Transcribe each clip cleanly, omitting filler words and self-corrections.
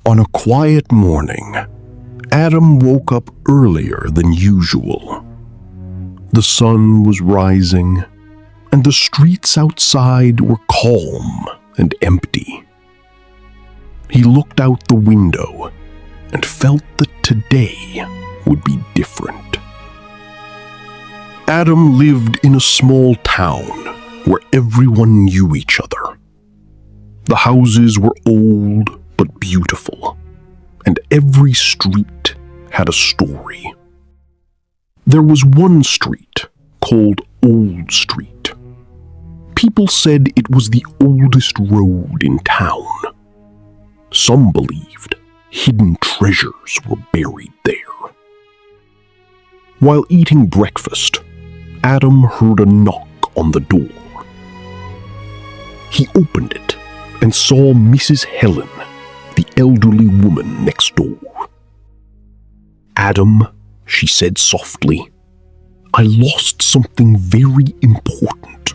On a quiet morning, Adam woke up earlier than usual. The sun was rising, and the streets outside were calm and empty. He looked out the window and felt that today would be different. Adam lived in a small town where everyone knew each other. The houses were old but beautiful, and every street had a story. There was one street called Old Street. People said it was the oldest road in town. Some believed hidden treasures were buried there. While eating breakfast, Adam heard a knock on the door. He opened it and saw Mrs. Helen, the elderly woman next door. "Adam," she said softly, "I lost something very important."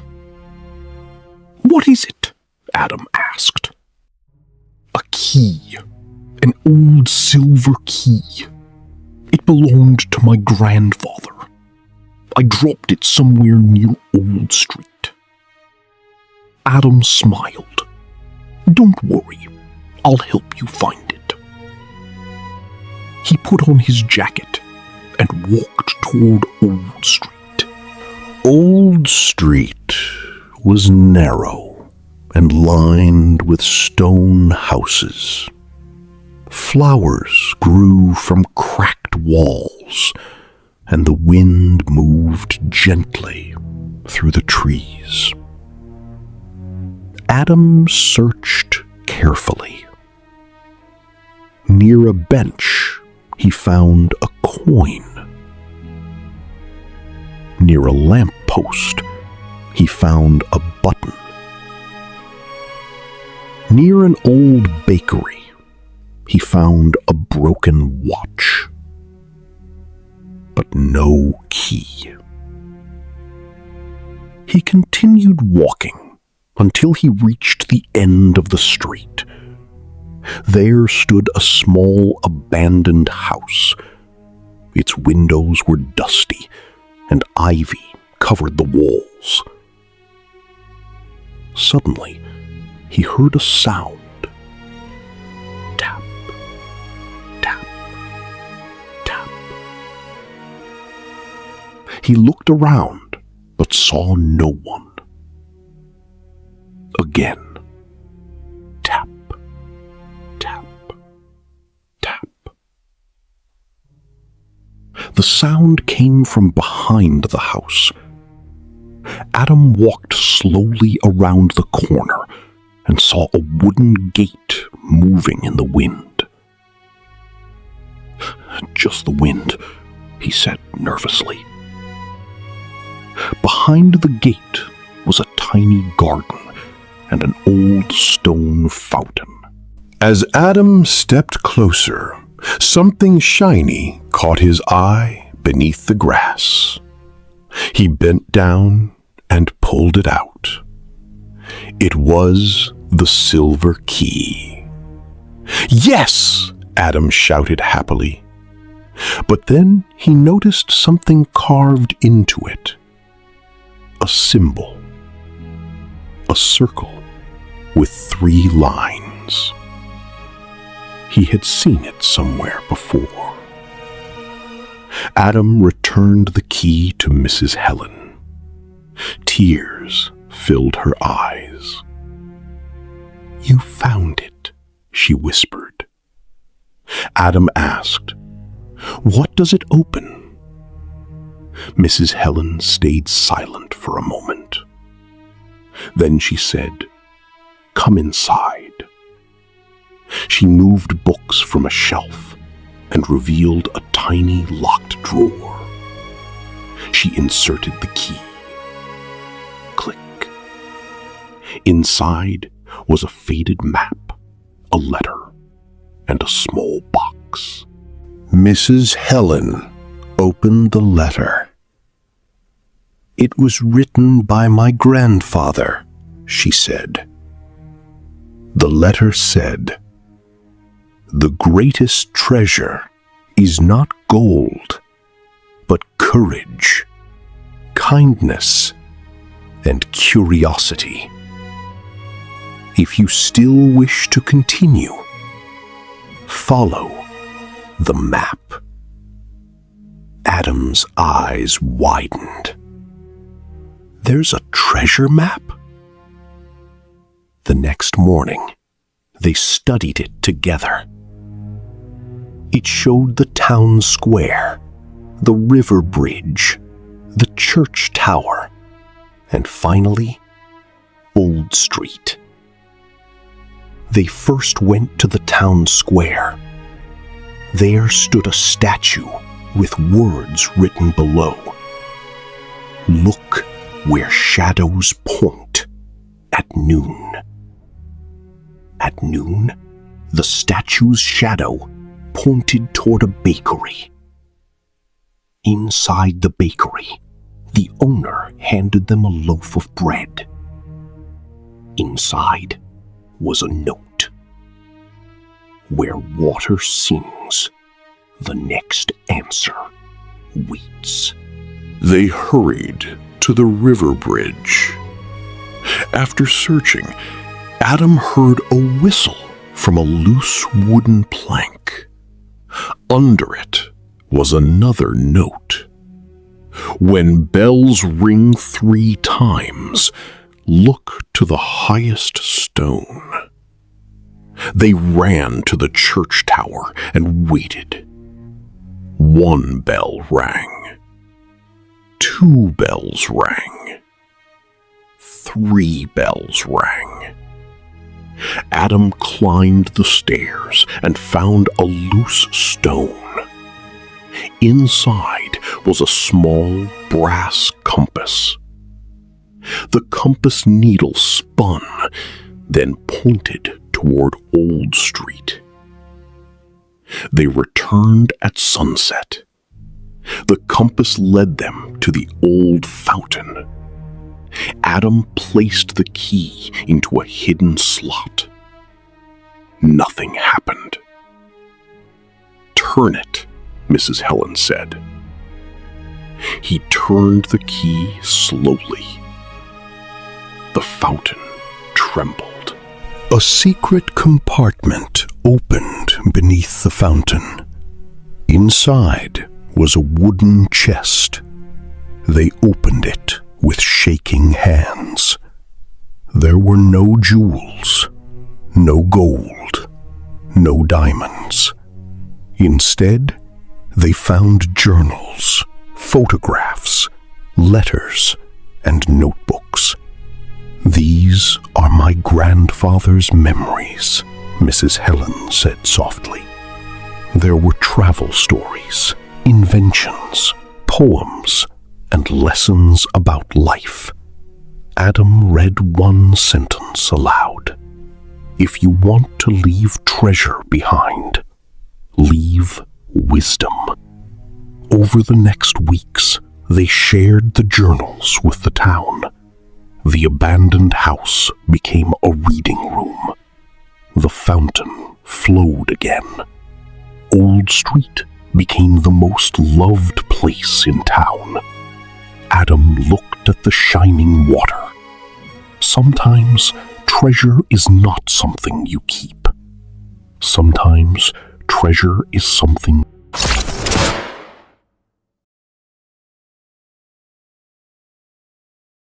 "What is it?" Adam asked. "A key, an old silver key. It belonged to my grandfather. I dropped it somewhere near Old Street." Adam smiled. "Don't worry, I'll help you find it." He put on his jacket and walked toward Old Street. Old Street was narrow and lined with stone houses. Flowers grew from cracked walls, and the wind moved gently through the trees. Adam searched carefully. Near a bench, he found a coin. Near a lamppost, he found a button. Near an old bakery, he found a broken watch, but no key. He continued walking until he reached the end of the street. There stood a small abandoned house. Its windows were dusty, and ivy covered the walls. Suddenly, he heard a sound. Tap, tap, tap. He looked around, but saw no one. Again. Tap, tap, tap. The sound came from behind the house. Adam walked slowly around the corner and saw a wooden gate moving in the wind. "Just the wind," he said nervously. Behind the gate was a tiny garden and an old stone fountain. As Adam stepped closer, something shiny caught his eye beneath the grass. He bent down and pulled it out. It was the silver key. "Yes!" Adam shouted happily. But then he noticed something carved into it. A symbol. A circle with 3 lines. He had seen it somewhere before. Adam returned the key to Mrs. Helen. Tears filled her eyes. "You found it," she whispered. Adam asked, "What does it open?" Mrs. Helen stayed silent for a moment. Then she said, "Come inside." She moved books from a shelf and revealed a tiny locked drawer. She inserted the key. Click. Inside was a faded map, a letter, and a small box. Mrs. Helen opened the letter. "It was written by my grandfather," she said. The letter said, The greatest treasure is not gold, but courage, kindness, and curiosity. If you still wish to continue, follow the map. Adam's eyes widened. There's a treasure map? The next morning, they studied it together. It showed the town square, the river bridge, the church tower, and finally, Old Street. They first went to the town square. There stood a statue with words written below. Look where shadows point at noon. At noon, the statue's shadow pointed toward a bakery. Inside the bakery, the owner handed them a loaf of bread. Inside was a note. Where water sings, the next answer waits. They hurried to the river bridge. After searching, Adam heard a whistle from a loose wooden plank. Under it was another note. When bells ring 3 times, look to the highest stone. They ran to the church tower and waited. 1 bell rang. 2 bells rang. 3 bells rang. Adam climbed the stairs and found a loose stone. Inside was a small brass compass. The compass needle spun, then pointed toward Old Street. They returned at sunset. The compass led them to the old fountain. Adam placed the key into a hidden slot. Nothing happened. "Turn it," Mrs. Helen said. He turned the key slowly. The fountain trembled. A secret compartment opened beneath the fountain. Inside was a wooden chest. They opened it with shaking hands. There were no jewels, no gold, no diamonds. Instead, they found journals, photographs, letters, and notebooks. "These are my grandfather's memories," Mrs. Helen said softly. There were travel stories, inventions, poems, and lessons about life. Adam read one sentence aloud. "If you want to leave treasure behind, leave wisdom." Over the next weeks, they shared the journals with the town. The abandoned house became a reading room. The fountain flowed again. Old Street became the most loved place in town. Adam looked at the shining water. Sometimes treasure is not something you keep. Sometimes treasure is something